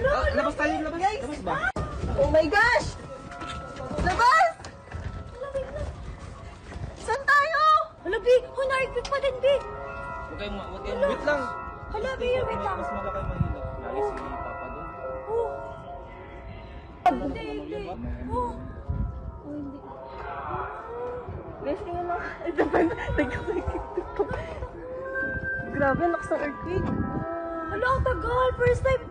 Labas tayo, labas. Guys, Labas ba? Oh my gosh! Labas! Saan tayo? Hala, B! Hunaripik pa din, B! Huwag kayong, wait lang. Hala, B! Wait lang. Mas malaki mahilap. Lagi si Papa doon. Oh! Hindi, hindi. Oh! Oh, hindi. Guys, tingnan lang. Ito ba? Grabe, lakas ng earthquake. Hala, ang tagal! First time